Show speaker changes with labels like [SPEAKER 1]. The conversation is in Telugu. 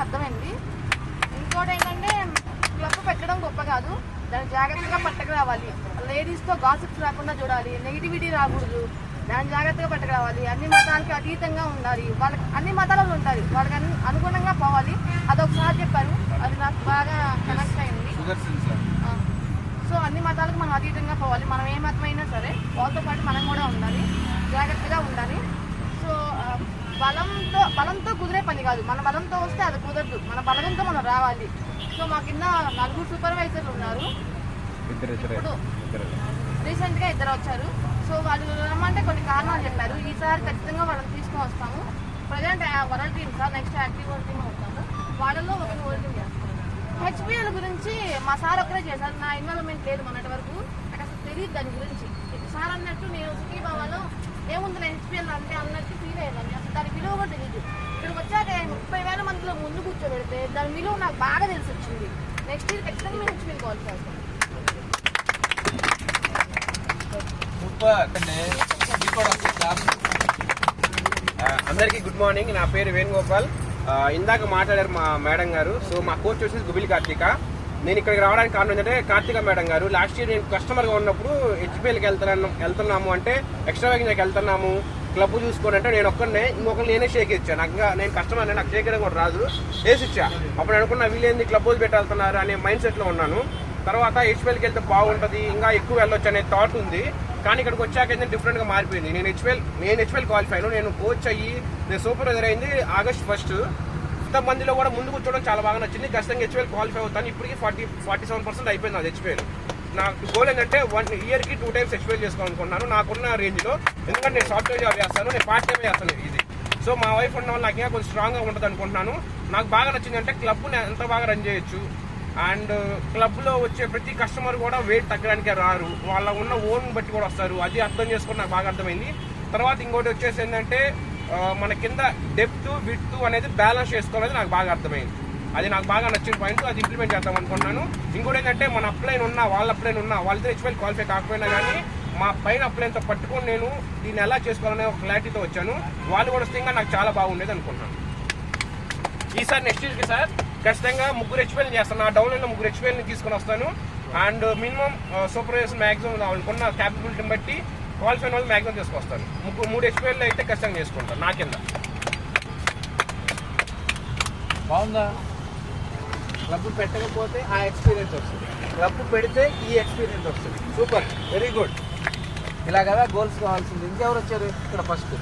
[SPEAKER 1] అర్థమైంది. ఇంకోటి ఏంటంటే క్లబ్ పెట్టడం గొప్ప కాదు, దాన్ని జాగ్రత్తగా పట్టుకురావాలి. లేడీస్తో గాసిప్స్ రాకుండా చూడాలి, నెగిటివిటీ రాకూడదు, దాన్ని జాగ్రత్తగా పట్టుకురావాలి. అన్ని మతాలకి అతీతంగా ఉండాలి, వాళ్ళకి అన్ని మతాలలో ఉంటారు, వాళ్ళకి అనుగుణంగా పోవాలి. అదొకసారి చెప్పారు, అది నాకు బాగా కనెక్ట్ అయింది. సో అన్ని మతాలకు మనం అతీతంగా పోవాలి, మనం ఏ మతమైనా సరే వాళ్ళతో పాటు మనం కూడా ఉండాలి, జాగ్రత్తగా ఉండాలి. సో బలంతో కుదిరే పని కాదు, మన బలంతో వస్తే అది కుదరదు, మన బలంతో మనం రావాలి. సో మా కింద 4 సూపర్వైజర్లు ఉన్నారు, ఇప్పుడు రీసెంట్గా 2 వచ్చారు. సో వాళ్ళు రమ్మంటే కొన్ని కారణాలు చెప్పారు. ఈసారి ఖచ్చితంగా వాళ్ళని తీసుకొని వస్తాము. Present world team sir, next active world team అవుతాము, వాళ్ళలో ఒక వరల్డ్ టీమ్ చేస్తాము. హెచ్పిఎల్ గురించి మా సార్ ఒక్కరే చేశారు, నా ఇన్వాల్వ్మెంట్ లేదు మొన్నటి వరకు, నాకు అసలు తెలియదు దాని గురించి. సార్ అన్నట్టు నేను సిటీ బావాలో ఏముంది హెచ్పిఎల్ అంటే అన్నట్టు ఫీల్ అయ్యాను, అసలు దాని విలువ కూడా తెలియదు. ఇక్కడికి వచ్చాక 30,000 మందిలో ముందు కూర్చోబెడితే దాని విలువ నాకు బాగా తెలిసి వచ్చింది. నెక్స్ట్ ఇయర్ ఖచ్చితంగా మేము హెచ్పిఎల్ క్వాలిఫై అవుతాం.
[SPEAKER 2] అందరికీ గుడ్ మార్నింగ్. నా పేరు వేణుగోపాల్. ఇందాక మాట్లాడారు మా మేడం గారు. సో మా కోచ్ వచ్చేసి గుబిలి కార్తిక. నేను ఇక్కడికి రావడానికి కారణం ఏంటంటే కార్తిక మేడం గారు లాస్ట్ ఇయర్ నేను కస్టమర్గా ఉన్నప్పుడు హెచ్పిఎల్కి వెళ్తున్నాము అంటే ఎక్స్ట్రా వేగంకి వెళ్తున్నాము క్లబ్ చూసుకోండి అంటే నేను ఒక్కనే ఇంకొకరు నేనే షేక్ ఇచ్చాను. నేను కస్టమర్ నాకు షేక్ కూడా రాదు, వేసి ఇచ్చా. అప్పుడు అనుకున్నా వీళ్ళేంది క్లబ్ పెట్టి వెళ్తున్నారు అనే మైండ్ సెట్లో ఉన్నాను. తర్వాత హెచ్పిఎల్కి వెళ్తే బాగుంటుంది, ఇంకా ఎక్కువ వెళ్ళొచ్చు అనే థాట్ ఉంది. కానీ ఇక్కడికి వచ్చాక అయితే డిఫరెంట్గా మారిపోయింది. నేను హెచ్పిఎల్ క్వాలిఫై అయ్యాను. నేను కోచ్ అయ్యి నేను సూపర్వైజర్ అయింది August 1. ఇంతమందిలో కూడా ముందు కూర్చోవడం చాలా బాగా నచ్చింది. ఖచ్చితంగా హెచ్పిఎల్ క్వాలిఫై అవుతాను. ఇప్పటికి 47% అయిపోయింది అది హెచ్పిఎల్. నాకు గోల్ ఏంటంటే 1 ఇయర్కి 2 times హెచ్పిఎల్ చేసుకోవాలనుకుంటున్నాను నాకున్న రేంజ్లో. ఎందుకంటే నేను సాఫ్ట్వేర్ జాబ్ చేస్తాను, నేను పార్ట్ టైం చేస్తాను ఇది. సో మా వైఫ్ ఉన్న వాళ్ళు నాకు ఇంకా కొంచెం స్ట్రాంగ్గా ఉంటుంది అనుకుంటున్నాను. నాకు బాగా నచ్చిందంటే క్లబ్ని ఎంత బాగా రన్ చేయొచ్చు. అండ్ క్లబ్లో వచ్చే ప్రతి కస్టమర్ కూడా వెయిట్ తగ్గడానికి రారు, వాళ్ళ ఉన్న ఓన్ బట్టి కూడా వస్తారు. అది అర్థం చేసుకుని నాకు బాగా అర్థమైంది. తర్వాత ఇంకోటి వచ్చేసి ఏంటంటే మన కింద డెప్త్ విడ్త్ అనేది బ్యాలెన్స్ చేసుకోవాలని నాకు బాగా అర్థమైంది. అది నాకు బాగా నచ్చిన పాయింట్, అది ఇంప్లిమెంట్ చేద్దాం అనుకున్నాను. ఇంకోటి ఏంటంటే మన అప్లైన్ ఉన్నా వాళ్ళతో హెచ్పిఎల్ క్వాలిఫై కాకపోయినా కానీ మా పైన అప్లైన్తో పట్టుకొని నేను దీన్ని ఎలా చేసుకోవాలనే ఒక క్లారిటీతో వచ్చాను. వాళ్ళు కూడా వస్తే నాకు చాలా బాగుండేది అనుకున్నాను. ఈసారి నెక్స్ట్ ఇయర్కి సార్ ఖచ్చితంగా 3 హెచ్పిఎల్ చేస్తాను. నా డౌన్లైన్లో 3 హెచ్పిఎల్ని తీసుకొని వస్తాను. అండ్ మినిమం సూపర్వైజర్ మ్యాక్సిమం వాళ్ళకున్న క్యాపబిలిటీని బట్టి క్వాలిఫై వాళ్ళు మ్యాక్సిమం తీసుకొస్తాను. 3 హెచ్పిఎల్ అయితే ఖచ్చితంగా చేసుకుంటాను నా కింద.
[SPEAKER 3] బాగుందా? క్లబ్ పెట్టకపోతే ఆ ఎక్స్పీరియన్స్ వస్తుంది, క్లబ్ పెడితే ఈ ఎక్స్పీరియన్స్ వస్తుంది. Super, very good. ఇలా కదా గోల్స్ కావాల్సింది. ఇంకెవరు వచ్చారు ఇక్కడ ఫస్ట్?